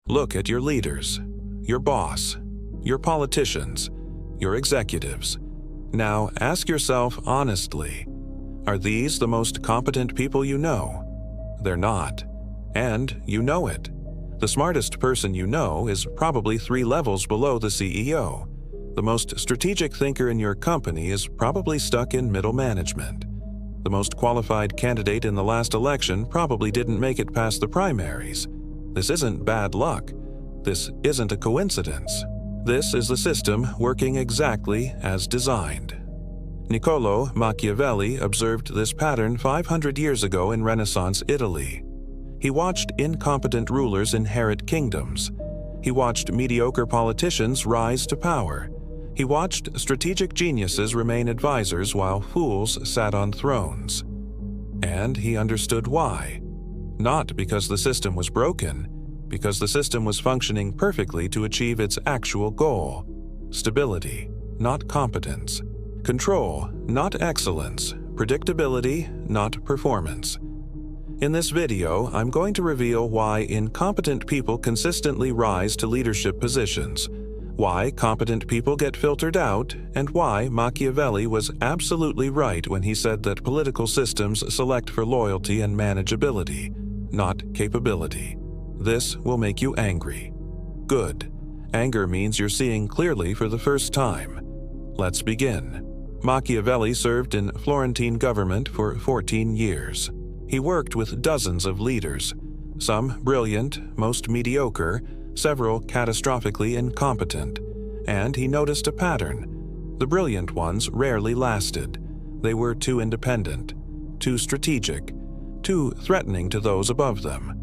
Look at your leaders, your boss, your politicians, your executives. Now ask yourself honestly, are these the most competent people you know? They're not, and you know it. The smartest person you know is probably 3 levels below the CEO. The most strategic thinker in your company is probably stuck in middle management. The most qualified candidate in the last election probably didn't make it past the primaries. This isn't bad luck. This isn't a coincidence. This is the system working exactly as designed. Niccolò Machiavelli observed this pattern 500 years ago in Renaissance Italy. He watched incompetent rulers inherit kingdoms. He watched mediocre politicians rise to power. He watched strategic geniuses remain advisors while fools sat on thrones. And he understood why. Not because the system was broken, because the system was functioning perfectly to achieve its actual goal: stability, not competence; control, not excellence; predictability, not performance. In this video, I'm going to reveal why incompetent people consistently rise to leadership positions, why competent people get filtered out, and why Machiavelli was absolutely right when he said that political systems select for loyalty and manageability, not capability. This will make you angry. Good. Anger means you're seeing clearly for the first time. Let's begin. Machiavelli served in Florentine government for 14 years. He worked with dozens of leaders, some brilliant, most mediocre, several catastrophically incompetent, and he noticed a pattern. The brilliant ones rarely lasted. They were too independent, too strategic, too threatening to those above them.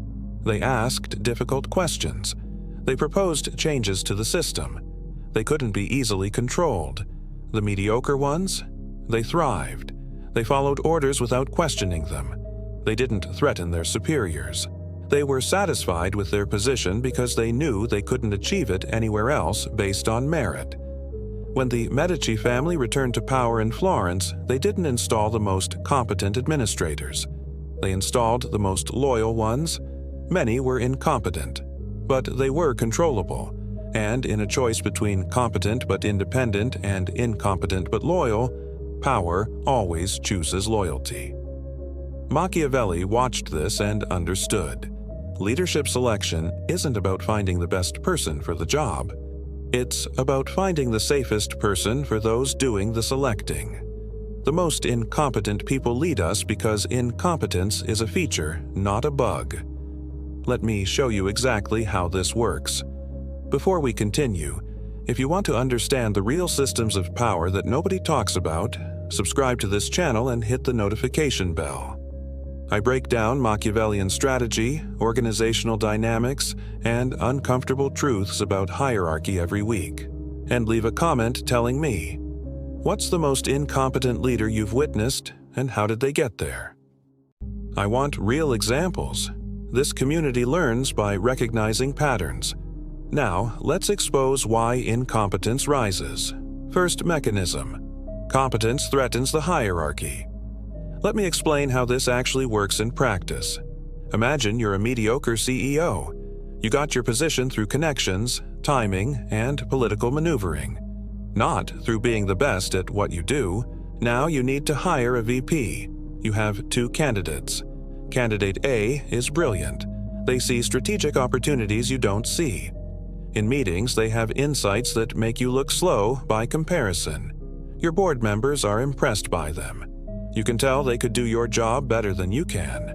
They asked difficult questions. They proposed changes to the system. They couldn't be easily controlled. The mediocre ones? They thrived. They followed orders without questioning them. They didn't threaten their superiors. They were satisfied with their position because they knew they couldn't achieve it anywhere else based on merit. When the Medici family returned to power in Florence, they didn't install the most competent administrators. They installed the most loyal ones. Many were incompetent, but they were controllable, and in a choice between competent but independent and incompetent but loyal, power always chooses loyalty. Machiavelli watched this and understood. Leadership selection isn't about finding the best person for the job. It's about finding the safest person for those doing the selecting. The most incompetent people lead us because incompetence is a feature, not a bug. Let me show you exactly how this works. Before we continue, if you want to understand the real systems of power that nobody talks about, subscribe to this channel and hit the notification bell. I break down Machiavellian strategy, organizational dynamics, and uncomfortable truths about hierarchy every week. And leave a comment telling me, what's the most incompetent leader you've witnessed, and how did they get there? I want real examples. This community learns by recognizing patterns. Now, let's expose why incompetence rises. First mechanism. Competence threatens the hierarchy. Let me explain how this actually works in practice. Imagine you're a mediocre CEO. You got your position through connections, timing, and political maneuvering. Not through being the best at what you do. Now you need to hire a VP. You have 2 candidates. Candidate A is brilliant. They see strategic opportunities you don't see. In meetings, they have insights that make you look slow by comparison. Your board members are impressed by them. You can tell they could do your job better than you can.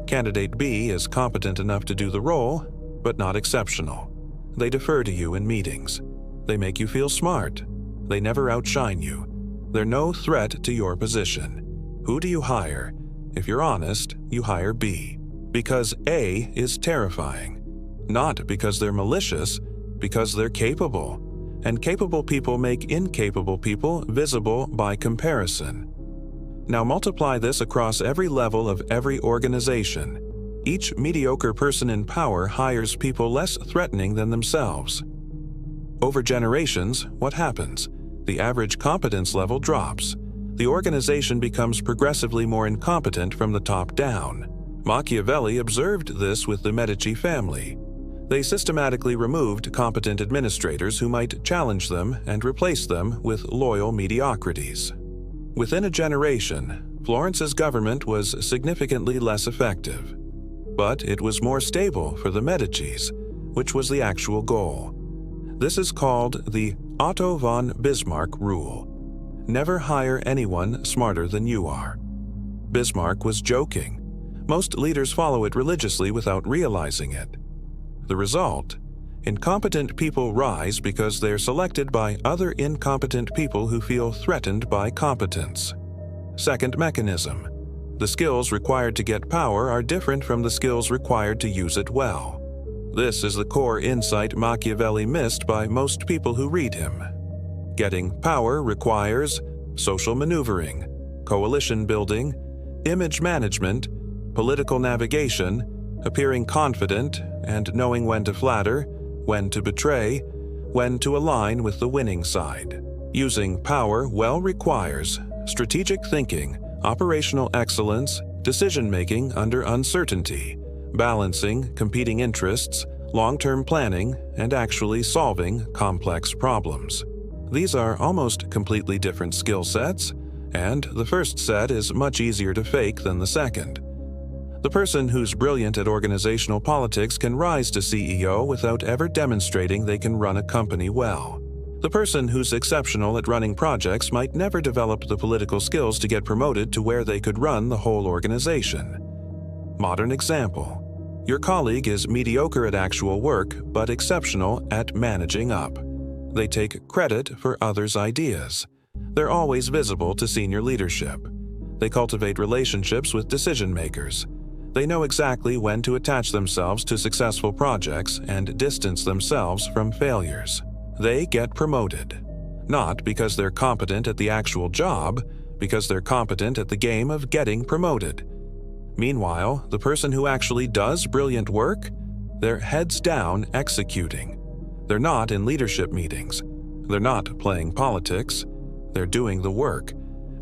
Candidate B is competent enough to do the role, but not exceptional. They defer to you in meetings. They make you feel smart. They never outshine you. They're no threat to your position. Who do you hire? If you're honest, you hire B. Because A is terrifying. Not because they're malicious, because they're capable. And capable people make incapable people visible by comparison. Now multiply this across every level of every organization. Each mediocre person in power hires people less threatening than themselves. Over generations, what happens? The average competence level drops. The organization becomes progressively more incompetent from the top down. Machiavelli observed this with the Medici family. They systematically removed competent administrators who might challenge them and replaced them with loyal mediocrities. Within a generation, Florence's government was significantly less effective, but it was more stable for the Medicis, which was the actual goal. This is called the Otto von Bismarck rule. Never hire anyone smarter than you are. Bismarck was joking. Most leaders follow it religiously without realizing it. The result? Incompetent people rise because they're selected by other incompetent people who feel threatened by competence. Second mechanism. The skills required to get power are different from the skills required to use it well. This is the core insight Machiavelli missed by most people who read him. Getting power requires social maneuvering, coalition building, image management, political navigation, appearing confident and knowing when to flatter, when to betray, when to align with the winning side. Using power well requires strategic thinking, operational excellence, decision-making under uncertainty, balancing competing interests, long-term planning, and actually solving complex problems. These are almost completely different skill sets, and the first set is much easier to fake than the second. The person who's brilliant at organizational politics can rise to CEO without ever demonstrating they can run a company well. The person who's exceptional at running projects might never develop the political skills to get promoted to where they could run the whole organization. Modern example. Your colleague is mediocre at actual work, but exceptional at managing up. They take credit for others' ideas. They're always visible to senior leadership. They cultivate relationships with decision-makers. They know exactly when to attach themselves to successful projects and distance themselves from failures. They get promoted, not because they're competent at the actual job, because they're competent at the game of getting promoted. Meanwhile, the person who actually does brilliant work, they're heads down executing. They're not in leadership meetings. They're not playing politics. They're doing the work,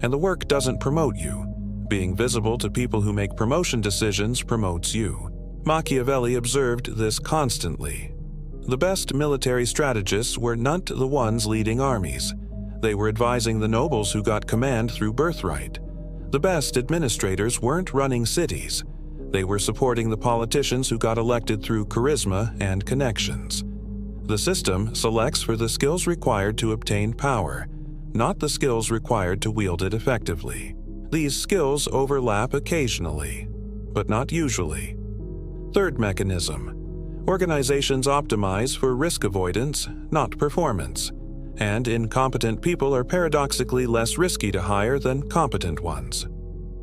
and the work doesn't promote you. Being visible to people who make promotion decisions promotes you. Machiavelli observed this constantly. The best military strategists were not the ones leading armies. They were advising the nobles who got command through birthright. The best administrators weren't running cities. They were supporting the politicians who got elected through charisma and connections. The system selects for the skills required to obtain power, not the skills required to wield it effectively. These skills overlap occasionally, but not usually. Third mechanism. Organizations optimize for risk avoidance, not performance, and incompetent people are paradoxically less risky to hire than competent ones.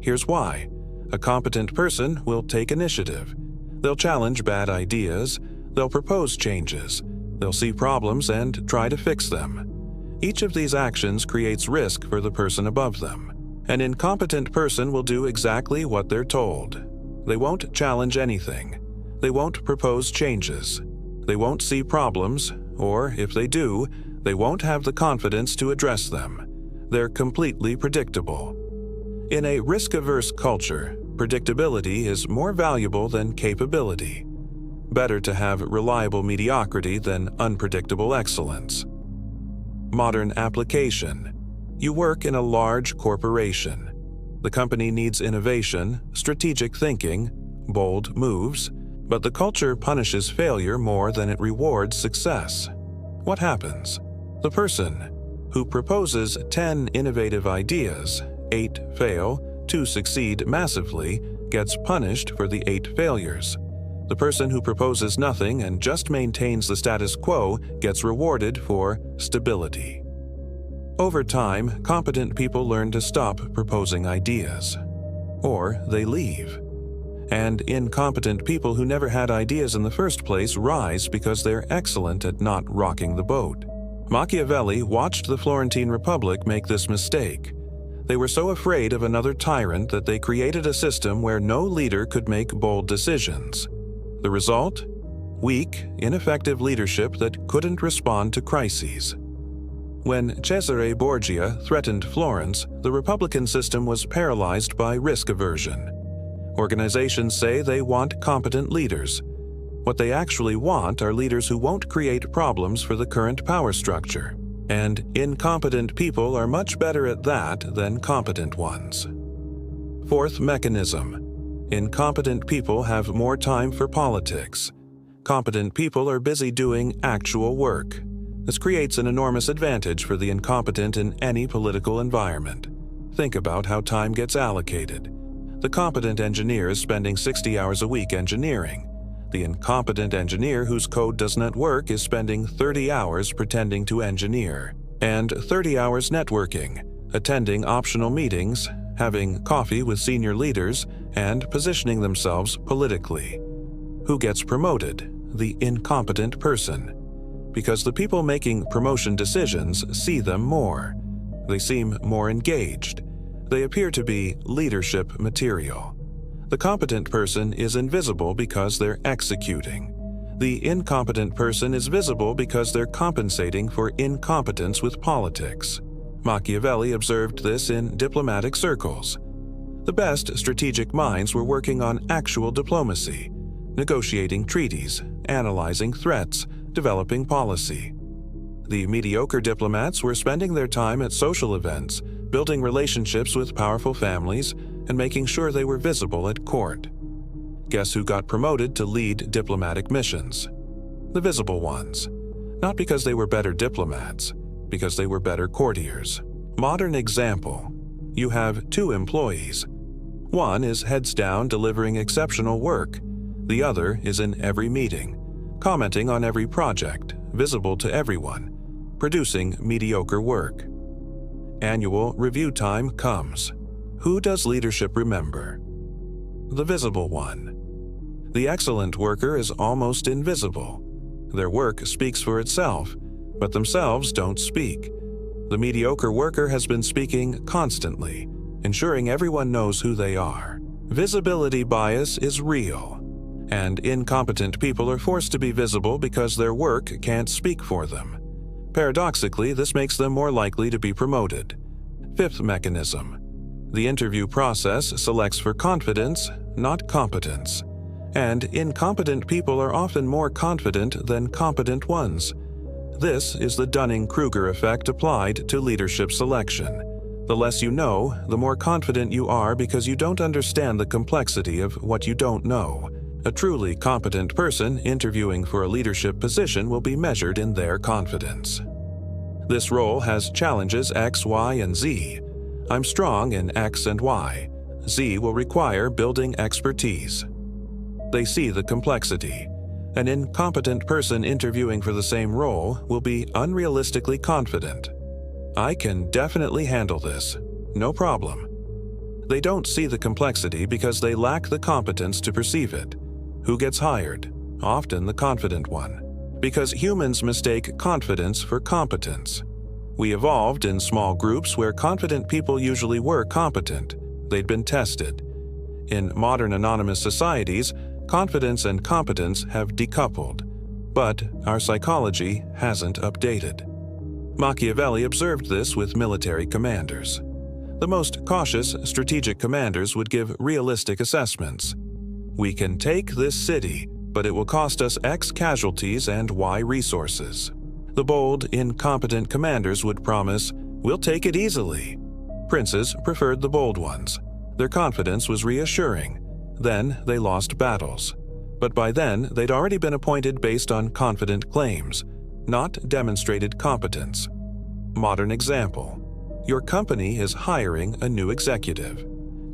Here's why. A competent person will take initiative. They'll challenge bad ideas, they'll propose changes, they'll see problems and try to fix them. Each of these actions creates risk for the person above them. An incompetent person will do exactly what they're told. They won't challenge anything. They won't propose changes. They won't see problems, or if they do, they won't have the confidence to address them. They're completely predictable. In a risk-averse culture, predictability is more valuable than capability. Better to have reliable mediocrity than unpredictable excellence. Modern application. You work in a large corporation. The company needs innovation, strategic thinking, bold moves, but the culture punishes failure more than it rewards success. What happens? The person who proposes 10 innovative ideas, 8 fail, 2 succeed massively, gets punished for the 8 failures. The person who proposes nothing and just maintains the status quo gets rewarded for stability. Over time, competent people learn to stop proposing ideas. Or they leave. And incompetent people who never had ideas in the first place rise because they're excellent at not rocking the boat. Machiavelli watched the Florentine Republic make this mistake. They were so afraid of another tyrant that they created a system where no leader could make bold decisions. The result? Weak, ineffective leadership that couldn't respond to crises. When Cesare Borgia threatened Florence, the Republican system was paralyzed by risk aversion. Organizations say they want competent leaders. What they actually want are leaders who won't create problems for the current power structure. And incompetent people are much better at that than competent ones. Fourth mechanism. Incompetent people have more time for politics. Competent people are busy doing actual work. This creates an enormous advantage for the incompetent in any political environment. Think about how time gets allocated. The competent engineer is spending 60 hours a week engineering. The incompetent engineer whose code does not work is spending 30 hours pretending to engineer, and 30 hours networking, attending optional meetings, having coffee with senior leaders, and positioning themselves politically. Who gets promoted? The incompetent person. Because the people making promotion decisions see them more. They seem more engaged. They appear to be leadership material. The competent person is invisible because they're executing. The incompetent person is visible because they're compensating for incompetence with politics. Machiavelli observed this in diplomatic circles. The best strategic minds were working on actual diplomacy, negotiating treaties, analyzing threats, developing policy. The mediocre diplomats were spending their time at social events, building relationships with powerful families, and making sure they were visible at court. Guess who got promoted to lead diplomatic missions? The visible ones. Not because they were better diplomats, because they were better courtiers. Modern example. You have two employees. One is heads down delivering exceptional work. The other is in every meeting, commenting on every project, visible to everyone, producing mediocre work. Annual review time comes. Who does leadership remember? The visible one. The excellent worker is almost invisible. Their work speaks for itself, but themselves don't speak. The mediocre worker has been speaking constantly, ensuring everyone knows who they are. Visibility bias is real, and incompetent people are forced to be visible because their work can't speak for them. Paradoxically, this makes them more likely to be promoted. Fifth mechanism. The interview process selects for confidence, not competence. And incompetent people are often more confident than competent ones. This is the Dunning-Kruger effect applied to leadership selection. The less you know, the more confident you are because you don't understand the complexity of what you don't know. A truly competent person interviewing for a leadership position will be measured in their confidence. This role has challenges X, Y, and Z. I'm strong in X and Y. Z will require building expertise. They see the complexity. An incompetent person interviewing for the same role will be unrealistically confident. I can definitely handle this. No problem. They don't see the complexity because they lack the competence to perceive it. Who gets hired? Often the confident one. Because humans mistake confidence for competence. We evolved in small groups where confident people usually were competent. They'd been tested. In modern anonymous societies, confidence and competence have decoupled. But our psychology hasn't updated. Machiavelli observed this with military commanders. The most cautious strategic commanders would give realistic assessments. We can take this city, but it will cost us X casualties and Y resources. The bold, incompetent commanders would promise, we'll take it easily. Princes preferred the bold ones. Their confidence was reassuring. Then they lost battles. But by then, they'd already been appointed based on confident claims, not demonstrated competence. Modern example. Your company is hiring a new executive.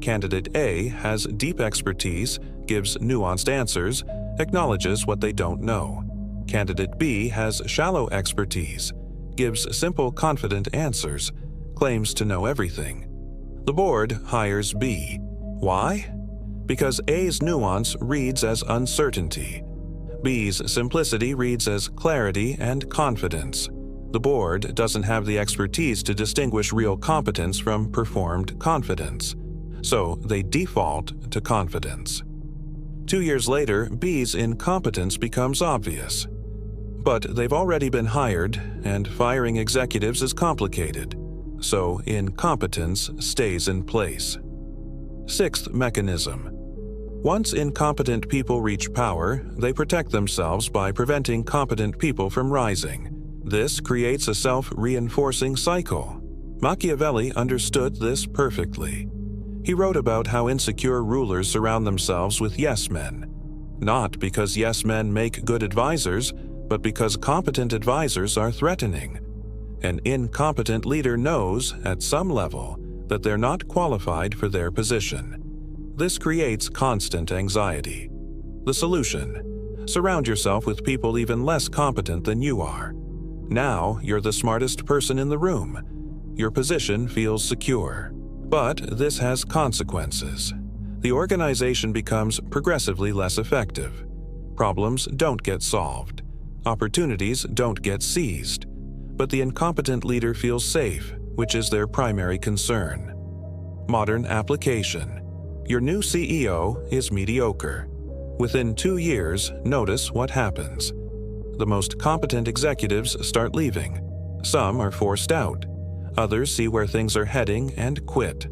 Candidate A has deep expertise, gives nuanced answers, acknowledges what they don't know. Candidate B has shallow expertise, gives simple, confident answers, claims to know everything. The board hires B. Why? Because A's nuance reads as uncertainty. B's simplicity reads as clarity and confidence. The board doesn't have the expertise to distinguish real competence from performed confidence, so they default to confidence. 2 years later, B's incompetence becomes obvious. But they've already been hired, and firing executives is complicated, so incompetence stays in place. Sixth mechanism. Once incompetent people reach power, they protect themselves by preventing competent people from rising. This creates a self-reinforcing cycle. Machiavelli understood this perfectly. He wrote about how insecure rulers surround themselves with yes-men. Not because yes-men make good advisors, but because competent advisors are threatening. An incompetent leader knows, at some level, that they're not qualified for their position. This creates constant anxiety. The solution: surround yourself with people even less competent than you are. Now you're the smartest person in the room. Your position feels secure. But this has consequences. The organization becomes progressively less effective. Problems don't get solved. Opportunities don't get seized. But the incompetent leader feels safe, which is their primary concern. Modern application: your new CEO is mediocre. Within 2 years, notice what happens. The most competent executives start leaving. Some are forced out. Others see where things are heading and quit.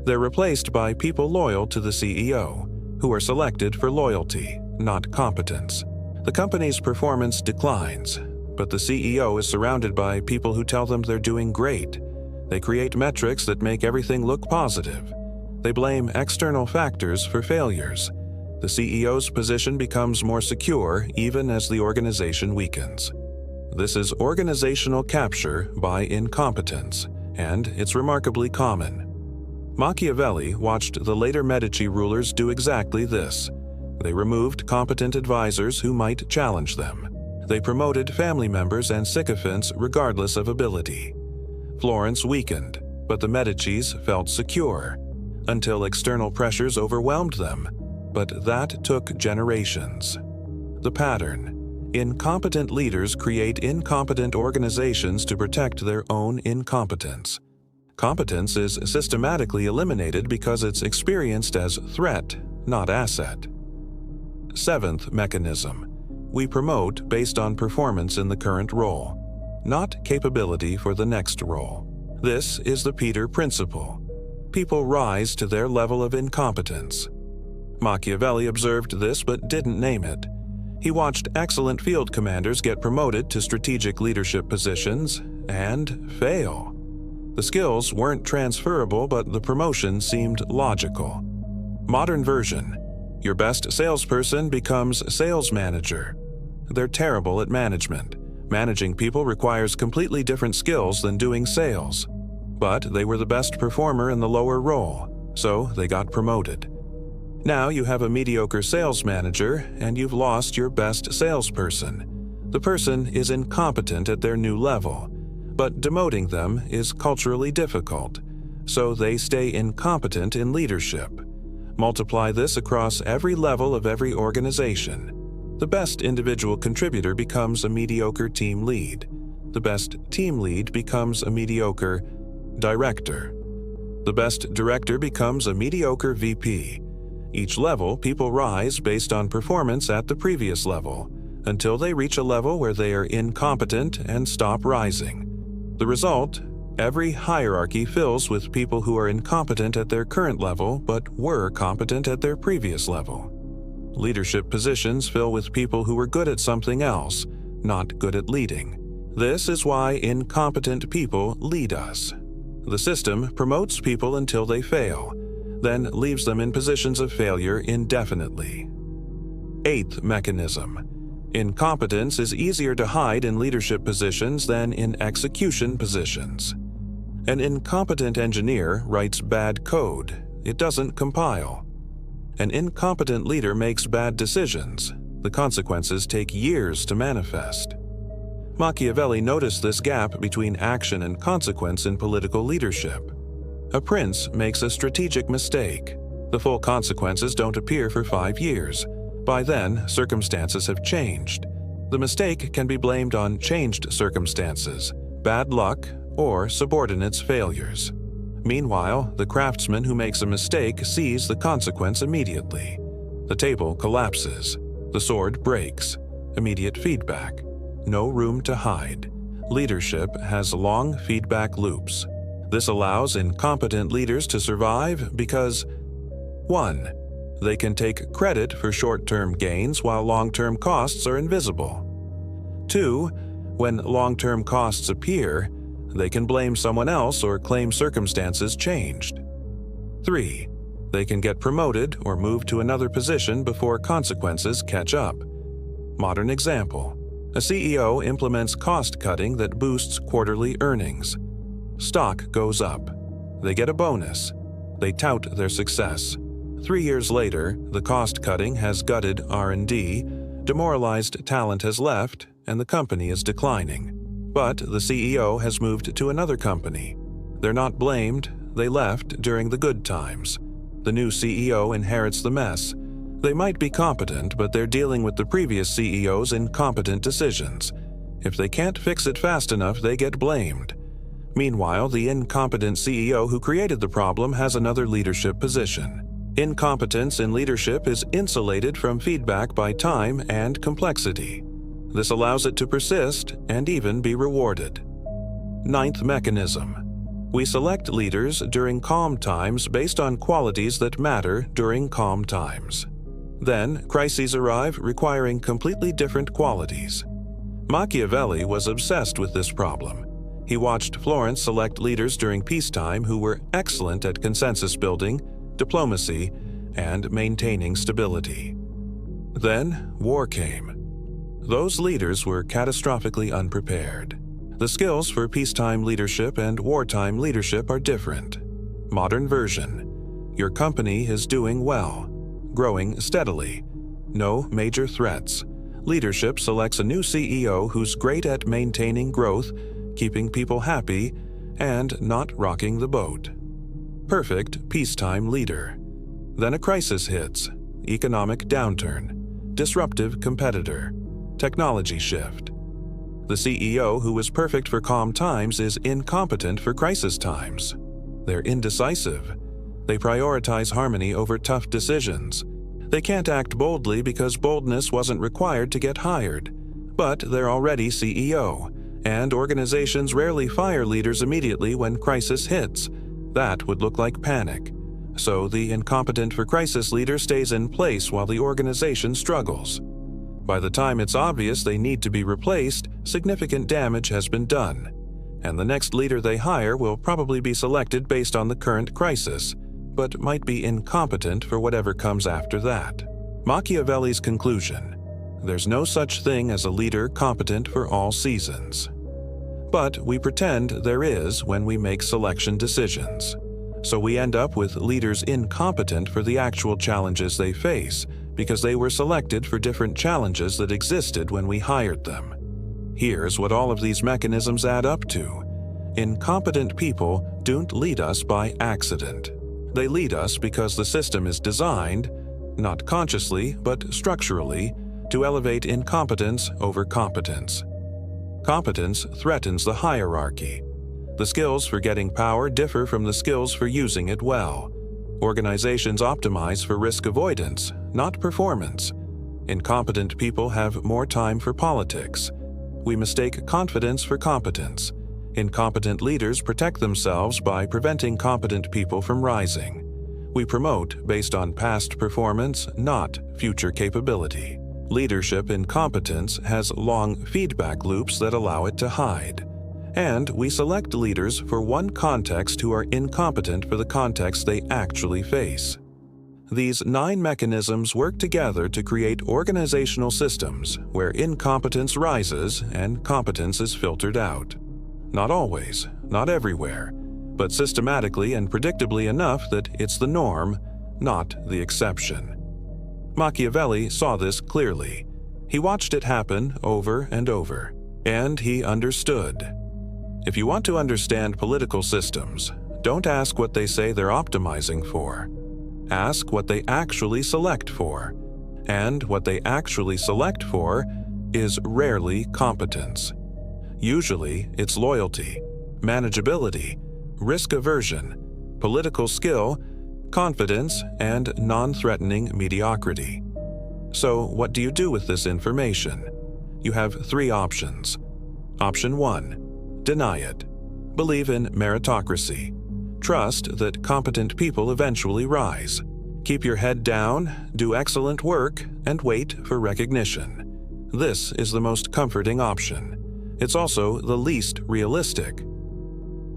They're replaced by people loyal to the CEO, who are selected for loyalty, not competence. The company's performance declines, but the CEO is surrounded by people who tell them they're doing great. They create metrics that make everything look positive. They blame external factors for failures. The CEO's position becomes more secure even as the organization weakens. This is organizational capture by incompetence, and it's remarkably common. Machiavelli watched the later Medici rulers do exactly this. They removed competent advisors who might challenge them. They promoted family members and sycophants regardless of ability. Florence weakened, but the Medicis felt secure, until external pressures overwhelmed them. But that took generations. The pattern: incompetent leaders create incompetent organizations to protect their own incompetence. Competence is systematically eliminated because it's experienced as threat, not asset. Seventh mechanism: we promote based on performance in the current role, not capability for the next role. This is the Peter Principle. People rise to their level of incompetence. Machiavelli observed this but didn't name it. He watched excellent field commanders get promoted to strategic leadership positions and fail. The skills weren't transferable, but the promotion seemed logical. Modern version: your best salesperson becomes sales manager. They're terrible at management. Managing people requires completely different skills than doing sales. But they were the best performer in the lower role, so they got promoted. Now you have a mediocre sales manager, and you've lost your best salesperson. The person is incompetent at their new level, but demoting them is culturally difficult, so they stay incompetent in leadership. Multiply this across every level of every organization. The best individual contributor becomes a mediocre team lead. The best team lead becomes a mediocre director. The best director becomes a mediocre VP. Each level, people rise based on performance at the previous level, until they reach a level where they are incompetent and stop rising. The result: every hierarchy fills with people who are incompetent at their current level but were competent at their previous level. Leadership positions fill with people who were good at something else, not good at leading. This is why incompetent people lead us. The system promotes people until they fail, then leaves them in positions of failure indefinitely. Eighth mechanism: incompetence is easier to hide in leadership positions than in execution positions. An incompetent engineer writes bad code. It doesn't compile. An incompetent leader makes bad decisions. The consequences take years to manifest. Machiavelli noticed this gap between action and consequence in political leadership. A prince makes a strategic mistake. The full consequences don't appear for 5 years. By then, circumstances have changed. The mistake can be blamed on changed circumstances, bad luck, or subordinates' failures. Meanwhile, the craftsman who makes a mistake sees the consequence immediately. The table collapses. The sword breaks. Immediate feedback. No room to hide. Leadership has long feedback loops. This allows incompetent leaders to survive because 1. They can take credit for short-term gains while long-term costs are invisible. 2. When long-term costs appear, they can blame someone else or claim circumstances changed. 3. They can get promoted or move to another position before consequences catch up. Modern example: a CEO implements cost-cutting that boosts quarterly earnings. Stock goes up. They get a bonus. They tout their success. 3 years later, the cost-cutting has gutted R&D, demoralized talent has left, and the company is declining. But the CEO has moved to another company. They're not blamed. They left during the good times. The new CEO inherits the mess. They might be competent, but they're dealing with the previous CEO's incompetent decisions. If they can't fix it fast enough, they get blamed. Meanwhile, the incompetent CEO who created the problem has another leadership position. Incompetence in leadership is insulated from feedback by time and complexity. This allows it to persist and even be rewarded. 9th mechanism: we select leaders during calm times based on qualities that matter during calm times. Then, crises arrive requiring completely different qualities. Machiavelli was obsessed with this problem. He watched Florence select leaders during peacetime who were excellent at consensus building, diplomacy, and maintaining stability. Then, war came. Those leaders were catastrophically unprepared. The skills for peacetime leadership and wartime leadership are different. Modern version: your company is doing well, growing steadily. No major threats. Leadership selects a new CEO who's great at maintaining growth, keeping people happy, and not rocking the boat. Perfect peacetime leader. Then a crisis hits: economic downturn, disruptive competitor, technology shift. The CEO who was perfect for calm times is incompetent for crisis times. They're indecisive. They prioritize harmony over tough decisions. They can't act boldly because boldness wasn't required to get hired. But they're already CEO, and organizations rarely fire leaders immediately when crisis hits. That would look like panic. So the incompetent for crisis leader stays in place while the organization struggles. By the time it's obvious they need to be replaced, significant damage has been done, and the next leader they hire will probably be selected based on the current crisis, but might be incompetent for whatever comes after that. Machiavelli's conclusion: there's no such thing as a leader competent for all seasons. But we pretend there is when we make selection decisions. So we end up with leaders incompetent for the actual challenges they face, because they were selected for different challenges that existed when we hired them. Here's what all of these mechanisms add up to. Incompetent people don't lead us by accident. They lead us because the system is designed, not consciously but structurally, to elevate incompetence over competence. Competence threatens the hierarchy. The skills for getting power differ from the skills for using it well. Organizations optimize for risk avoidance, not performance. Incompetent people have more time for politics. We mistake confidence for competence. Incompetent leaders protect themselves by preventing competent people from rising. We promote based on past performance, not future capability. Leadership incompetence has long feedback loops that allow it to hide. And we select leaders for one context who are incompetent for the context they actually face. These 9 mechanisms work together to create organizational systems where incompetence rises and competence is filtered out. Not always, not everywhere, but systematically and predictably enough that it's the norm, not the exception. Machiavelli saw this clearly. He watched it happen over and over, and he understood. If you want to understand political systems, don't ask what they say they're optimizing for. Ask what they actually select for. And what they actually select for is rarely competence. Usually, it's loyalty, manageability, risk aversion, political skill, confidence, and non-threatening mediocrity. So, what do you do with this information? You have 3 options. Option 1. Deny it. Believe in meritocracy. Trust that competent people eventually rise. Keep your head down, do excellent work, and wait for recognition. This is the most comforting option. It's also the least realistic.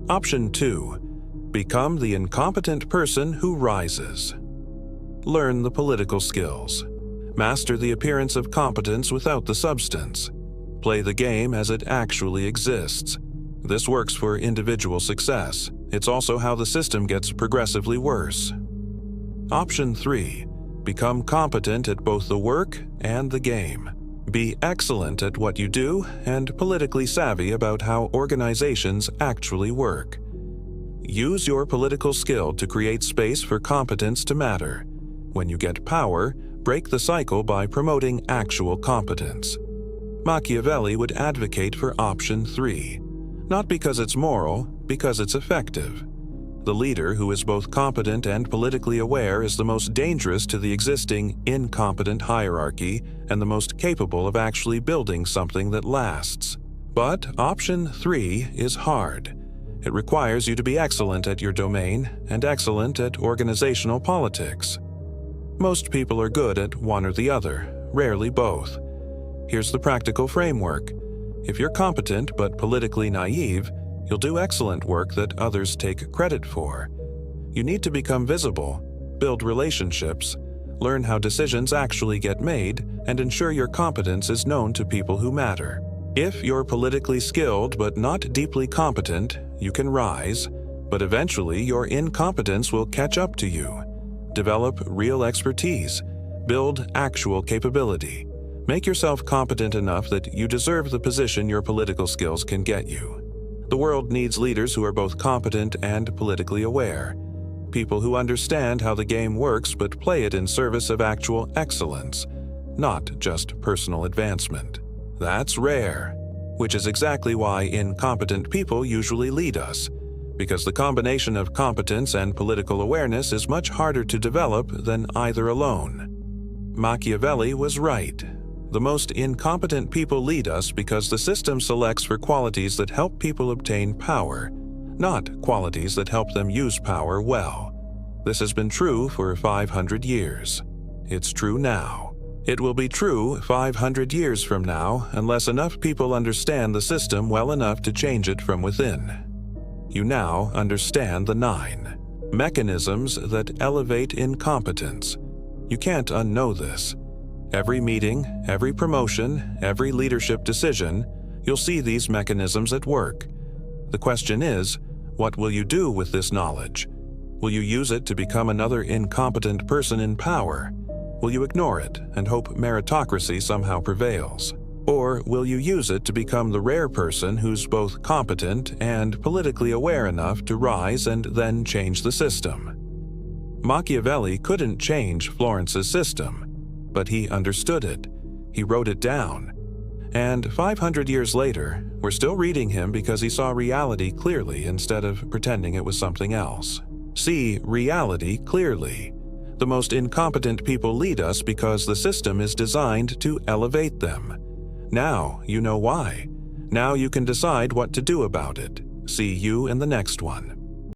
Option 2. Become the incompetent person who rises. Learn the political skills. Master the appearance of competence without the substance. Play the game as it actually exists. This works for individual success. It's also how the system gets progressively worse. Option 3. Become competent at both the work and the game. Be excellent at what you do and politically savvy about how organizations actually work. Use your political skill to create space for competence to matter. When you get power, break the cycle by promoting actual competence. Machiavelli would advocate for option 3. Not because it's moral, because it's effective. The leader who is both competent and politically aware is the most dangerous to the existing incompetent hierarchy and the most capable of actually building something that lasts. But option 3 is hard. It requires you to be excellent at your domain and excellent at organizational politics. Most people are good at one or the other, rarely both. Here's the practical framework. If you're competent but politically naive, you'll do excellent work that others take credit for. You need to become visible, build relationships, learn how decisions actually get made, and ensure your competence is known to people who matter. If you're politically skilled but not deeply competent, you can rise, but eventually your incompetence will catch up to you. Develop real expertise, build actual capability. Make yourself competent enough that you deserve the position your political skills can get you. The world needs leaders who are both competent and politically aware. People who understand how the game works but play it in service of actual excellence, not just personal advancement. That's rare, which is exactly why incompetent people usually lead us, because the combination of competence and political awareness is much harder to develop than either alone. Machiavelli was right. The most incompetent people lead us because the system selects for qualities that help people obtain power, not qualities that help them use power well. This has been true for 500 years. It's true now. It will be true 500 years from now unless enough people understand the system well enough to change it from within. You now understand the 9 mechanisms that elevate incompetence. You can't unknow this. Every meeting, every promotion, every leadership decision, you'll see these mechanisms at work. The question is, what will you do with this knowledge? Will you use it to become another incompetent person in power? Will you ignore it and hope meritocracy somehow prevails? Or will you use it to become the rare person who's both competent and politically aware enough to rise and then change the system? Machiavelli couldn't change Florence's system, but he understood it. He wrote it down. And 500 years later, we're still reading him because he saw reality clearly instead of pretending it was something else. See reality clearly. The most incompetent people lead us because the system is designed to elevate them. Now you know why. Now you can decide what to do about it. See you in the next one.